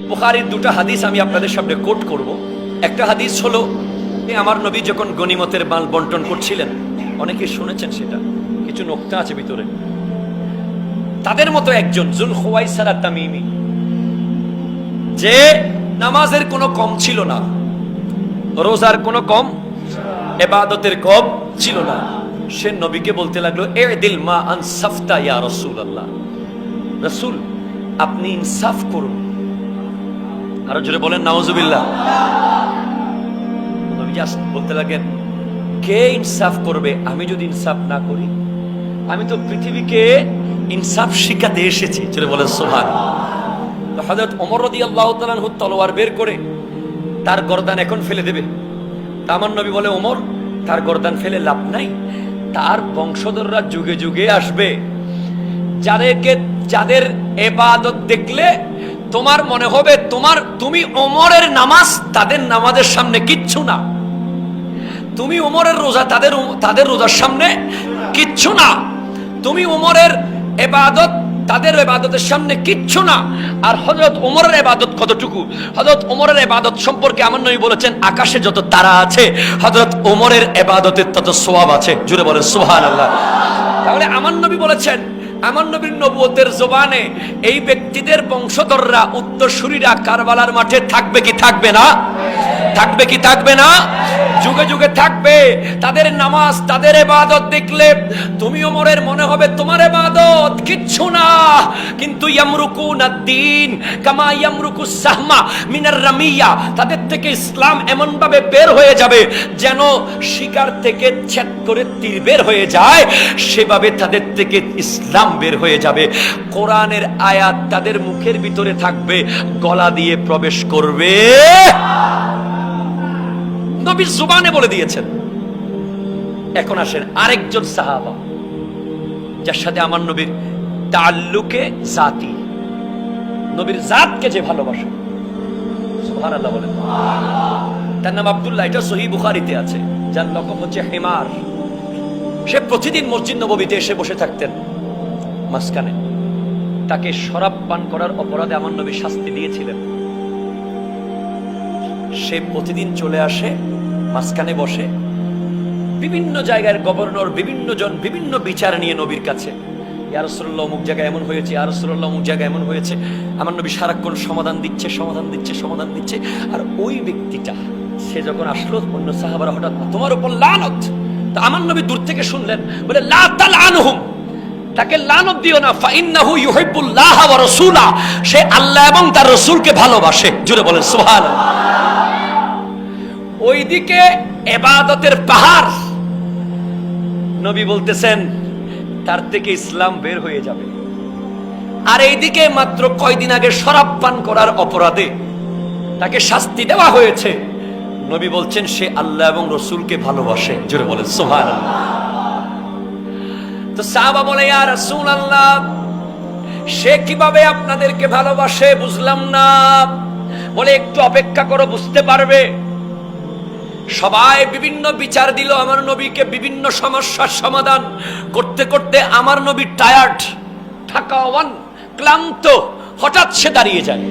বুখারীর দুটো হাদিস আমি আপনাদের সামনে কোট করব। একটা হাদিস হলো, আমার নবী যখন গনিমতের মাল বন্টন করছিলেন, অনেকে শুনেছেন, সেটা কিছু নোকতা আছে ভিতরে। তাদের মতো একজন যুল খুওয়াইসিরা তামিমি, যে নামাজের কোনো কম ছিল না, রোজার কোনো কম, ইবাদতের কম ছিল না, সে নবীকে বলতে লাগলো, ইদিল মা আনসাফতা ইয়া রাসূলুল্লাহ, রাসূল আপনি ইনসাফ করুন। আরো জোরে বলেন নাউজুবিল্লাহ। নবী বলতে লাগেন, কে ইনসাফ করবে আমি যদি ইনসাফ না করি? আমি তো পৃথিবীকে ইনসাফ শিখাতে এসেছি। জোরে বলেন সুবহানাল্লাহ। হযরত ওমর রাদিয়াল্লাহু তাআলা আনহু তলোয়ার বের করে তার গর্দান এখন ফেলে দেবে। আমার নবী বলে, ওমর তার গর্দান ফেলে লাভ নাই, তার বংশধররা যুগে যুগে আসবে, যাদের ইবাদত দেখলে তোমার মনে হবে তুমি ওমরের নামাজ তাদের নামাজের সামনে কিচ্ছু না, তুমি ওমরের রোজা তাদের রোজার সামনে কিচ্ছু না, তুমি ওমরের ইবাদত তাদের ইবাদতের সামনে কিচ্ছু না। আর হযরত ওমরের ইবাদত কতটুকু? হযরত ওমরের ইবাদত সম্পর্কে আমার নবী বলেছেন, আকাশে যত তারা আছে হযরত ওমরের ইবাদতের তত সওয়াব আছে। জোরে বলেন সুবহানাল্লাহ। তাহলে আমার নবী বলেছেন, আমার নবীর নবুয়তের জবানে এই ব্যক্তিদের বংশধররা, উত্তরসূরিরা কারবালার মাঠে থাকবে কি থাকবে না? থাকবে কি থাকবে না? যুগে যুগে থাকবে। তাদের নামাজ তাদের ইবাদত দেখলে তুমি ওমরের মনে হবে তোমার ইবাদত কিচ্ছু না, কিন্তু ইয়ামরুকুনাদ দ্বীন কামা ইয়ামরুকুস সাহমা মিনার রামিয়া, তাদের থেকে ইসলাম এমন ভাবে বের হয়ে যাবে যেন শিকার থেকে ছেদ করে তীর বের হয়ে যায়, সেভাবে তাদের থেকে ইসলাম বের হয়ে যাবে। কোরআনের আয়াত তাদের মুখের ভিতরে থাকবে, গলা দিয়ে প্রবেশ করবে। নবীর জবানে বলে দিয়েছেন। এখন আসেন আরেকজন সাহাবা, যার সাথে আমার নবীর তাআল্লুকে জাতি, নবীর জাতকে যে ভালোবাসে, সুবহানাল্লাহ বলেন। তার নাম আব্দুল্লাহ, এটা সহিহ বুখারীতে আছে, যার লকব হচ্ছে হিমার। সে প্রতিদিন মসজিদ নববীতে এসে বসে থাকতেন মাঝখানে। তাকে শরাব পান করার অপরাধে আমার নবী শাস্তি দিয়েছিলেন। সে প্রতিদিন চলে আসে, মাঝখানে বসে, বিভিন্ন জায়গার গভর্নর, বিভিন্ন জন বিভিন্ন বিচার নিয়ে নবীর কাছে, ইয়া রাসূলুল্লাহ অমুক জায়গায় এমন হয়েছে, ইয়া রাসূলুল্লাহ অমুক জায়গায় এমন হয়েছে। আমার নবী সারাক্ষণ সমাধান দিচ্ছে। আর ওই ব্যক্তিটা, সে যখন আসলো, অন্য সাহাবারা হঠাৎ, তোমার উপর লানত। তো আমার নবী দূর থেকে শুনলেন, বলে লা তালআনহুম, তাকে লানত দিও না, ফাইন্নাহু ইউহিব্বুল্লাহ ওয়া রাসূলা, সে আল্লাহ এবং তার রাসূলকে ভালোবাসে। জোরে বলেন সুবহানাল্লাহ। ওইদিকে ইবাদতের পাহাড়, নবী বলতেছেন তার থেকে ইসলাম বের হয়ে যাবে। আর এইদিকে মাত্র কয়দিন আগে শরাব পান করার অপরাধে তাকে শাস্তি দেওয়া হয়েছে, নবী বলছেন সে আল্লাহ এবং রাসূলকে ভালোবাসে। জোরে বলেন সুবহানাল্লাহ। তো সাহাবা বলে, ইয়া রাসূলুল্লাহ, সে কিভাবে আপনাদেরকে ভালোবাসে বুঝলাম না। বলে, একটু অপেক্ষা করো, বুঝতে পারবে। সবাই বিভিন্ন বিচার দিল আমার নবীকে, বিভিন্ন সমস্যার সমাধান করতে করতে আমার নবী টায়ার্ড, থাকাওয়ান, ক্লান্ত। হঠাৎ সে দাঁড়িয়ে যায়,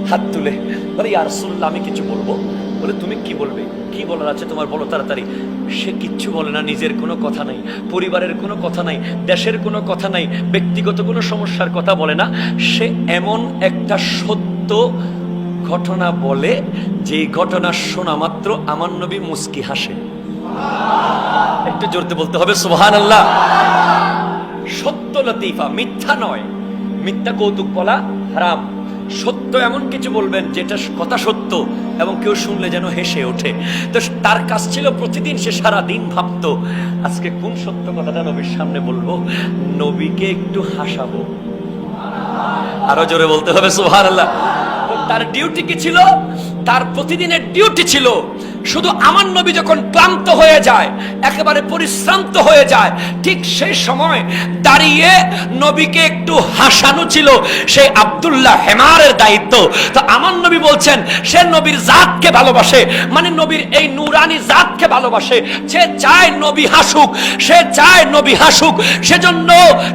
হাত তুলে বলে, ইয়া রাসূলুল্লাহ, আমি কিছু বলবো। বলে, তুমি কি বলবে? কি বলার আছে তোমার, বলো তাড়াতাড়ি। সে কিচ্ছু বলে না, নিজের কোনো কথা নাই, পরিবারের কোনো কথা নাই, দেশের কোনো কথা নাই, ব্যক্তিগত কোনো সমস্যার কথা বলে না। সে এমন একটা সত্য ঘটনা বলে, যে ঘটনা শোনা মাত্র আমার নবী মুস্কি হাসে। একটু জোরতে বলতে হবে সুবহানাল্লাহ। সত্য লতিফা, মিথ্যা নয়। মিথ্যা কৌতুক বলা হারাম। সত্য এমন কিছু বলবেন যেটা কথা সত্য এবং কেউ শুনলে যেন হেসে ওঠে। তো তার কাজ ছিল প্রতিদিন সে সারা দিন ভাবতো, আজকে কোন সত্য কথাটা নবীর সামনে বলবো, নবীকে একটু হাসাবো। আরো জোরে বলতে হবে সুবহানাল্লাহ। তার ডিউটি কি ছিল? তার প্রতিদিনের ডিউটি ছিল শুধু আমার নবী যখন ক্লান্ত হয়ে যায়, একেবারে পরিশ্রান্ত হয়ে যায়, ঠিক সেই সময় দাঁড়িয়ে নবীকে একটু হাসানো ছিল সেই আব্দুল্লাহ হেমারের দায়িত্ব। তো আমার নবী বলছেন সে নবীর জাতকে ভালোবাসে, মানে নবীর এই নূরানি জাতকে ভালোবাসে, সে চায় নবী হাসুক, সে চায় নবী হাসুক, সেজন্য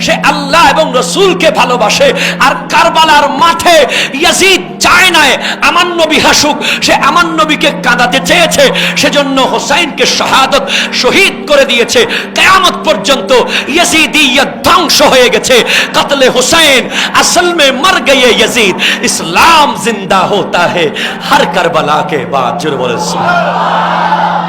সে আল্লাহ এবং রসুলকে ভালোবাসে। আর কারবালার মাঠে ইয়াজিদ চায় না আমার নবী হাসুক, সে আমার নবীকে কাঁদাতে চেয়েছে, সেজন্য হোসাইনকে শাহাদত শহীদ করে দিয়েছে। কিয়ামত পর্যন্ত ইয়াজিদিয়ত ধ্বংস হয়ে গেছে। কতলে হোসেন আসল में मर गए यजीद, इस्लाम जिंदा होता है हर करबला के बाद। जोर बोले सुभान अल्लाह।